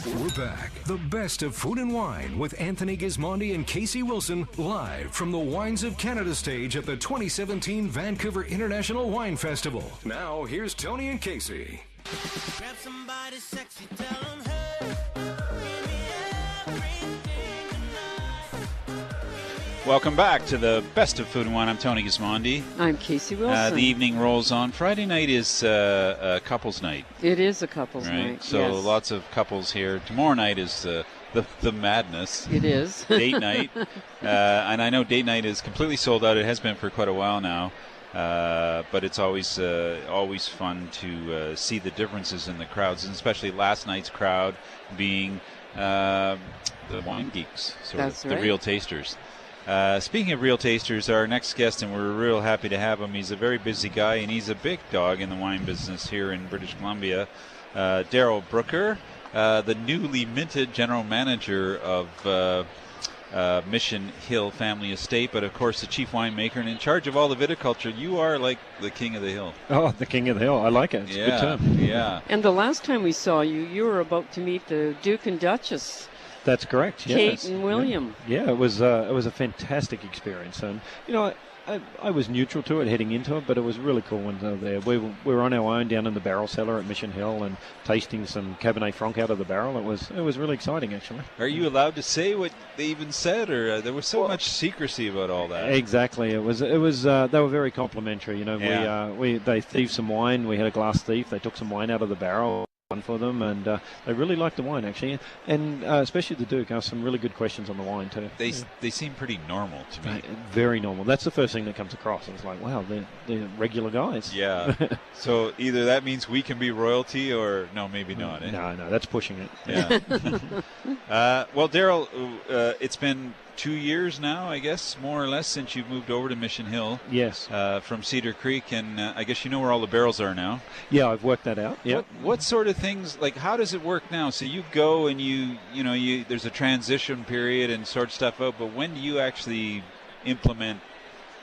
We're back. The best of food and wine with Anthony Gismondi and Kasey Wilson, live from the Wines of Canada stage at the 2017 Vancouver International Wine Festival. Now, here's Tony and Kasey. Grab somebody sexy, tell them, hey, give me everything tonight. Welcome back to the best of food and wine. I'm Tony Gismondi. I'm Kasey Wilson. The evening rolls on. Friday night is a couples night. It is a couples night. So yes. lots of couples here. Tomorrow night is the madness. It is. Date night. And I know date night is completely sold out. It has been for quite a while now. But it's always fun to see the differences in the crowds, and especially last night's crowd being the wine geeks, That's the right. real tasters. Speaking of real tasters, our next guest, and we're real happy to have him. He's a very busy guy, and he's a big dog in the wine business here in British Columbia. Darryl Brooker, the newly minted general manager of Mission Hill Family Estate, but of course the chief winemaker and in charge of all the viticulture. You are like the king of the hill. Oh, the king of the hill. I like it. It's a good term. Yeah. And the last time we saw you, you were about to meet the Duke and Duchess, That's correct. Kate Yes. and William. Yeah, it was a fantastic experience, and you know, I was neutral to it heading into it, but it was really cool when they were there. We were on our own down in the barrel cellar at Mission Hill and tasting some Cabernet Franc out of the barrel. It was really exciting, actually. Are you allowed to say what they even said, or there was so much secrecy about all that? Exactly. It was. They were very complimentary. You know, Yeah. they thieved some wine. We had a glass thief. They took some wine out of the barrel for them, and they really liked the wine, actually, and especially the Duke asked some really good questions on the wine too. They seem pretty normal to me. Very normal. That's the first thing that comes across. It's like, wow, they're regular guys. Yeah. So either that means we can be royalty, or no, maybe not. Eh? No, that's pushing it. Yeah. Well, Darryl, it's been 2 years now, I guess, more or less, since you've moved over to Mission Hill. Yes. From Cedar Creek, and I guess you know where all the barrels are now. Yeah, I've worked that out. Yeah. What sort of things, like, how does it work now? So you go and you there's a transition period and sort stuff out, but when do you actually implement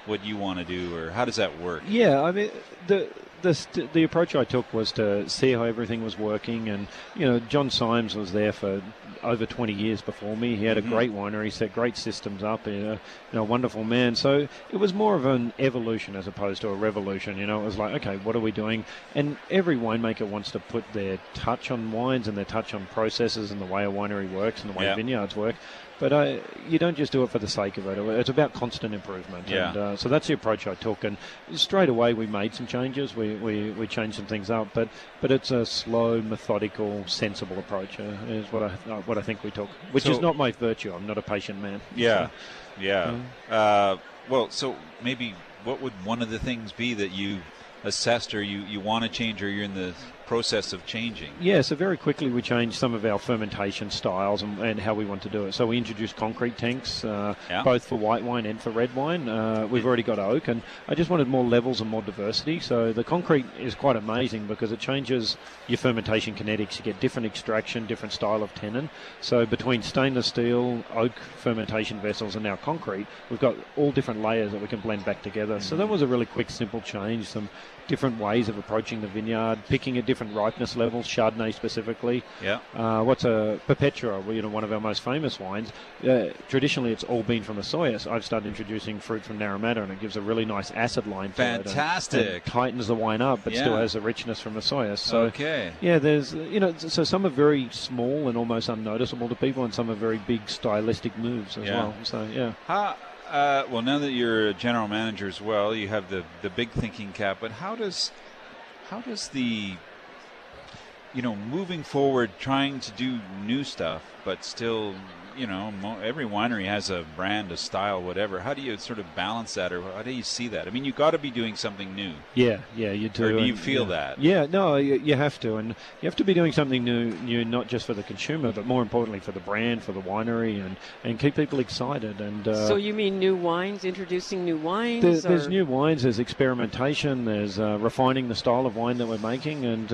what you want to do, or how does that work? Yeah, I mean, the approach I took was to see how everything was working, and you know, John Symes was there for over 20 years before me. He had a great winery, set great systems up, a wonderful man. So it was more of an evolution as opposed to a revolution. You know, it was like, okay, what are we doing? And every winemaker wants to put their touch on wines and their touch on processes and the way a winery works and the way vineyards work. But you don't just do it for the sake of it. It's about constant improvement. Yeah. And so that's the approach I took. And straight away we made some changes. We changed some things up. But it's a slow, methodical, sensible approach is what I think we took. Which is not my virtue. I'm not a patient man. Yeah. So, Yeah. Well, so maybe what would one of the things be that you assessed, or you want to change, or you're in the process of changing? Yeah, so very quickly we changed some of our fermentation styles and how we want to do it. So we introduced concrete tanks, both for white wine and for red wine. We've already got oak, and I just wanted more levels and more diversity. So the concrete is quite amazing because it changes your fermentation kinetics. You get different extraction, different style of tannin. So between stainless steel, oak fermentation vessels, and now concrete, we've got all different layers that we can blend back together. So that was a really quick, simple change. Some different ways of approaching the vineyard, picking at different ripeness levels, Chardonnay specifically. Yeah. What's a Perpetua, one of our most famous wines. Traditionally, it's all been from the soya. So I've started introducing fruit from Naramata, and it gives a really nice acid line to it. Fantastic. And tightens the wine up, but still has the richness from the soya. So, yeah, there's, so some are very small and almost unnoticeable to people, and some are very big stylistic moves as well. So, yeah. Well, now that you're a general manager as well, you have the big thinking cap. But how does the moving forward, trying to do new stuff, but still, every winery has a brand, a style, whatever. How do you sort of balance that, or how do you see that? I mean, you got to be doing something new. Yeah, you do. Or do you feel that? Yeah, no, you have to, and you have to be doing something new, not just for the consumer, but more importantly for the brand, for the winery, and keep people excited. And so you mean new wines, introducing new wines? There's new wines, there's experimentation, there's refining the style of wine that we're making, and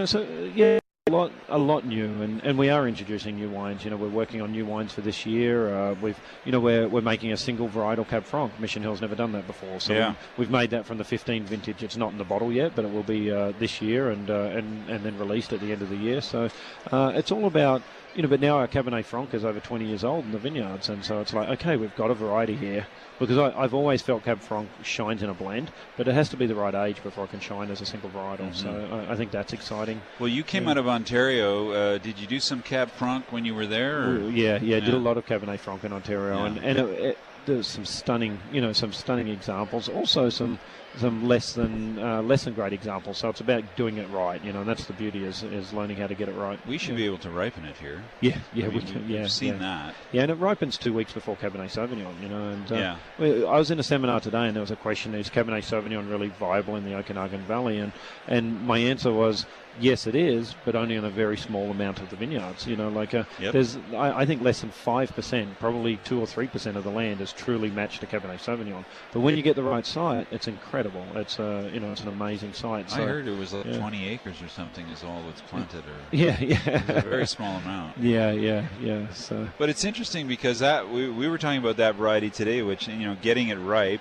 so yeah. A lot new, and we are introducing new wines. We're working on new wines for this year. We're making a single varietal Cab Franc. Mission Hill's never done that before, so we've made that from the 15 vintage. It's not in the bottle yet, but it will be this year, and then released at the end of the year. So it's all about. But now our Cabernet Franc is over 20 years old in the vineyards, and so it's like, okay, we've got a variety here. Because I've always felt Cab Franc shines in a blend, but it has to be the right age before it can shine as a single varietal. So I think that's exciting. Well, you came out of Ontario. Did you do some Cab Franc when you were there? Or? Yeah, did a lot of Cabernet Franc in Ontario, and there's some stunning examples. Also some less than great examples. So it's about doing it right, and that's the beauty is learning how to get it right. We should be able to ripen it here. We've seen that. Yeah, and it ripens 2 weeks before Cabernet Sauvignon, and I was in a seminar today, and there was a question: is Cabernet Sauvignon really viable in the Okanagan Valley? And my answer was, yes, it is, but only on a very small amount of the vineyards. There's, I think, less than 5%, probably 2 or 3% of the land is truly matched to Cabernet Sauvignon. But when you get the right site, it's incredible. It's it's an amazing site. So, I heard it was like 20 acres or something is all that's planted. Or it's a very small amount. Yeah. So, but it's interesting because that we were talking about that variety today, which getting it ripe.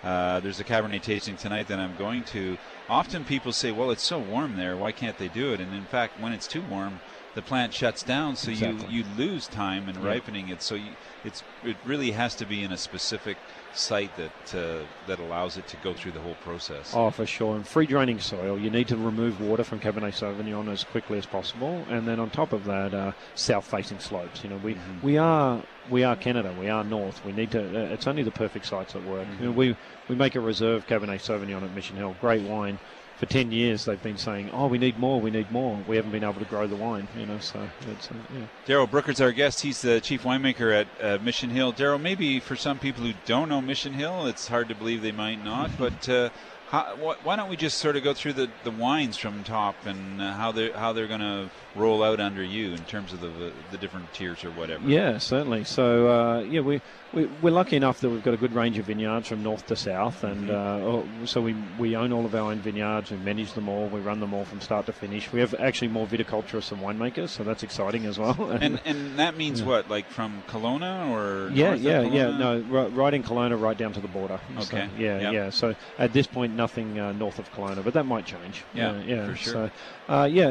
There's a Cabernet tasting tonight that I'm going to. Often people say, well, it's so warm there, why can't they do it? And in fact, when it's too warm, the plant shuts down, so you lose time in ripening it. So it really has to be in a specific site that allows it to go through the whole process. Oh, for sure. And free draining soil, you need to remove water from Cabernet Sauvignon as quickly as possible. And then on top of that, south-facing slopes. We are Canada. We are north. We need to. It's only the perfect sites that work. We make a reserve Cabernet Sauvignon at Mission Hill. Great wine. For 10 years, they've been saying, "Oh, we need more. We need more." We haven't been able to grow the wine. So it's Darryl Brooker's our guest. He's the chief winemaker at Mission Hill. Darryl, maybe for some people who don't know Mission Hill, it's hard to believe they might not. But why don't we just sort of go through the wines from top and how they're going to roll out under you in terms of the different tiers or whatever? Yeah, certainly. So we're lucky enough that we've got a good range of vineyards from north to south, and so we own all of our own vineyards. We manage them all. We run them all from start to finish. We have actually more viticulturists than winemakers, so that's exciting as well. And that means what, like from Kelowna or Kelowna? No, right in Kelowna, right down to the border. Okay. So, So at this point, nothing north of Kelowna, but that might change. For sure.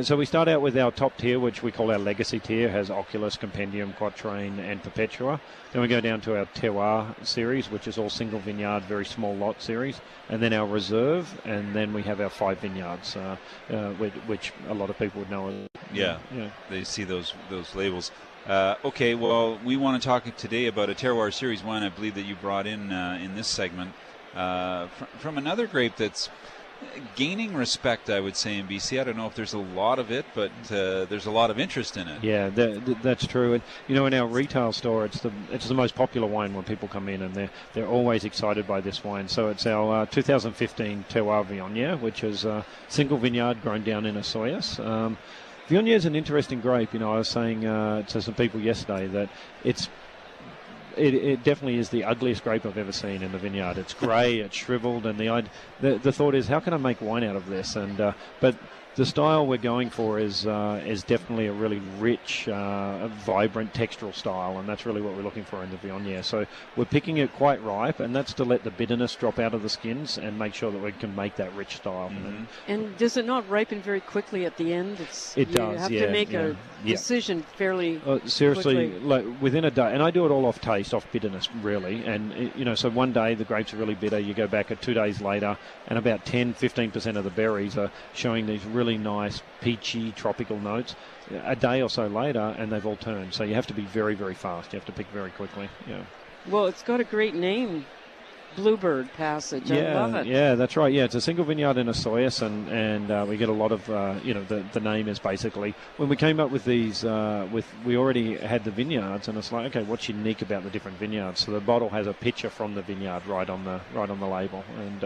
So we start out with our top tier, which we call our legacy tier, has Oculus, Compendium, Quatrain, and Perpetua. Then we go down to our terroir series, which is all single vineyard, very small lot series, and then our reserve, and then we have our 5 vineyards, which a lot of people would know. They see those labels. Okay, well, we want to talk today about a terroir series wine I believe that you brought in this segment from another grape that's gaining respect, I would say, in BC. I don't know if there's a lot of it, but there's a lot of interest in it. Yeah, that's true. And in our retail store, it's the most popular wine when people come in, and they're always excited by this wine. So it's our 2015 Terroir Viognier, which is a single vineyard grown down in Osoyoos. Viognier is an interesting grape. I was saying to some people yesterday that it definitely is the ugliest grape I've ever seen in the vineyard. It's grey, it's shriveled, and the thought is, how can I make wine out of this? And but the style we're going for is definitely a really rich, vibrant textural style, and that's really what we're looking for in the Viognier. So we're picking it quite ripe, and that's to let the bitterness drop out of the skins and make sure that we can make that rich style. Mm-hmm. And does it not ripen very quickly at the end? It does. You have to make a decision fairly seriously, quickly. like within a day, and I do it all off taste, off bitterness, really. And so one day the grapes are really bitter. You go back 2 days later, and about 10-15% of the berries are showing these really nice peachy tropical notes. A day or so later, and they've all turned. So you have to be very, very fast. You have to pick very quickly. Yeah. Well, it's got a great name. Bluebird Passage. I love it. Yeah, that's right. Yeah, it's a single vineyard in Osoyoos, and we get a lot of, the name is basically, when we came up with these, we already had the vineyards, and it's like, okay, what's unique about the different vineyards? So the bottle has a picture from the vineyard right on the label, and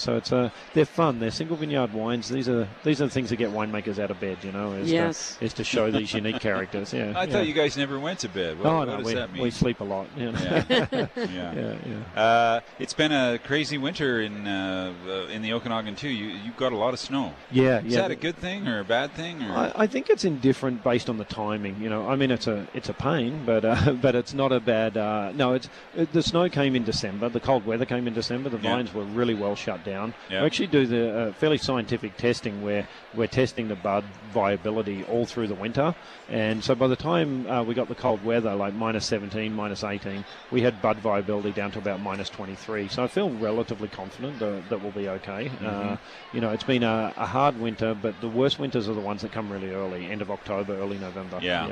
so it's they're fun. They're single vineyard wines. These are the things that get winemakers out of bed, is to show these unique characters. Yeah. I thought you guys never went to bed. What does that mean? We sleep a lot. Yeah. it's been a crazy winter in the Okanagan too. You've got a lot of snow. Yeah, Is that a good thing or a bad thing? Or? I think it's indifferent based on the timing. I mean, it's a pain, but it's not a bad. No, the snow came in December. The cold weather came in December. The vines were really well shut down. We actually do the fairly scientific testing where we're testing the bud viability all through the winter, and so by the time we got the cold weather, like -17, -18, we had bud viability down to about -23. So I feel relatively confident that we'll be okay. It's been a hard winter, but the worst winters are the ones that come really early, end of October, early November. Yeah.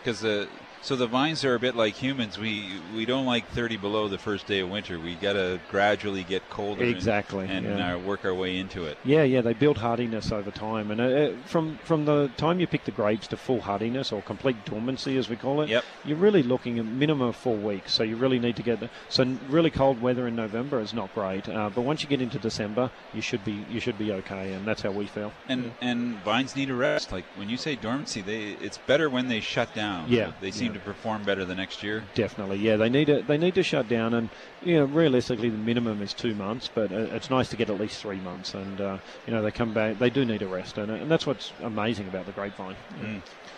Because so the vines are a bit like humans. We don't like 30 below the first day of winter. We got to gradually get colder and work our way into it. Yeah, they build hardiness over time. And from the time you pick the grapes to full hardiness or complete dormancy, as we call it, you're really looking at a minimum of 4 weeks. So you really need to get so really cold weather in November is not great. But once you get into December, you should be okay, and that's how we feel. And vines need a rest. Like when you say dormancy, it's better when they shut down. Yeah, they seem to perform better the next year. Definitely, yeah. They need to shut down, and realistically, the minimum is 2 months, but it's nice to get at least 3 months. And they come back. They do need a rest, and that's what's amazing about the grapevine.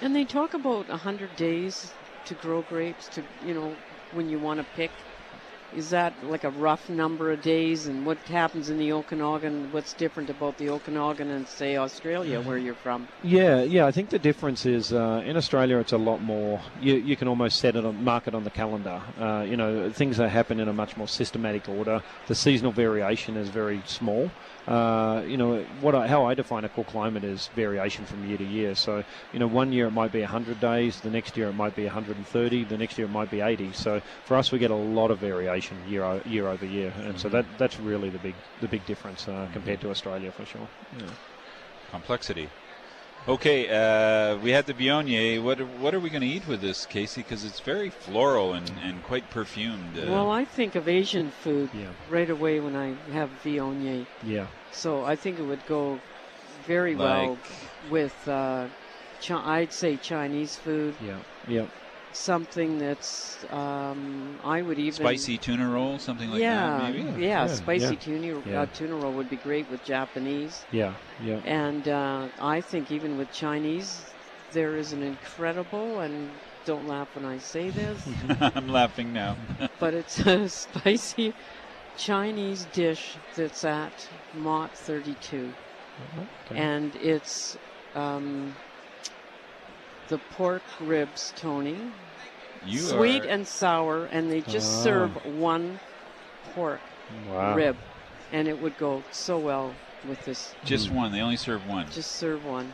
And they talk about 100 days to grow grapes. When you want to pick. Is that like a rough number of days? And what happens in the Okanagan? What's different about the Okanagan and, say, Australia, where you're from? Yeah. I think the difference is in Australia it's a lot more. You can almost mark it on the calendar. Things that happen in a much more systematic order. The seasonal variation is very small. How I define a cool climate is variation from year to year. So, 1 year it might be 100 days, the next year it might be 130, the next year it might be 80. So for us, we get a lot of variation year over year, and so that's really the big difference compared to Australia for sure. Complexity. Okay, we had the Viognier. What are we going to eat with this, Kasey? Because it's very floral and quite perfumed. Well, I think of Asian food right away when I have Viognier. Yeah. So I think it would go very well with, I'd say, Chinese food. Yeah. Something that's, I would even... Spicy tuna roll, something like that, maybe? Yeah, spicy tuna roll would be great with Japanese. Yeah. And I think even with Chinese, there is an incredible, and don't laugh when I say this. I'm laughing now. But it's a spicy Chinese dish that's at Mott 32. Okay. And it's... the pork ribs, Tony. Sweet and sour, and they just serve one pork rib. And it would go so well with this. Just one? They only serve one? Just serve one.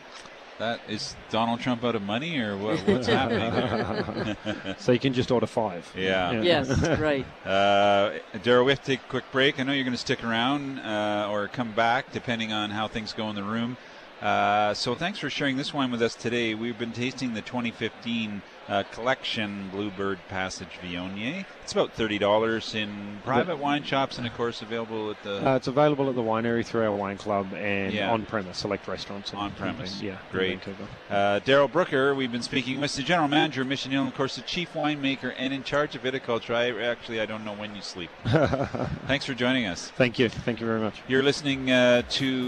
That is Donald Trump out of money, or what's happening? So you can just order 5. Yeah. Yes, right. Darryl, we have to take a quick break. I know you're going to stick around or come back, depending on how things go in the room. So thanks for sharing this wine with us today. We've been tasting the 2015 collection Bluebird Passage Viognier. It's about $30 in private wine shops, and of course available at the... it's available at the Winery through our wine club and on-premise, select restaurants. On-premise, great. Darryl Brooker, we've been speaking with the General Manager of Mission Hill, and of course the Chief Winemaker and in charge of viticulture. I don't know when you sleep. Thanks for joining us. Thank you very much. You're listening to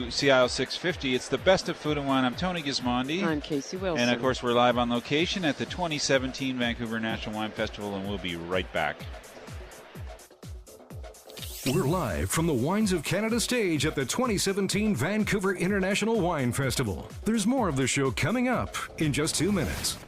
CISL 650. It's the best of food and wine. I'm Tony Gismondi. I'm Kasey Wilson. And of course we're live on location at the 2017 Vancouver National Wine Festival, and we'll be right back. We're live from the Wines of Canada stage at the 2017 Vancouver International Wine Festival. There's more of the show coming up in just 2 minutes.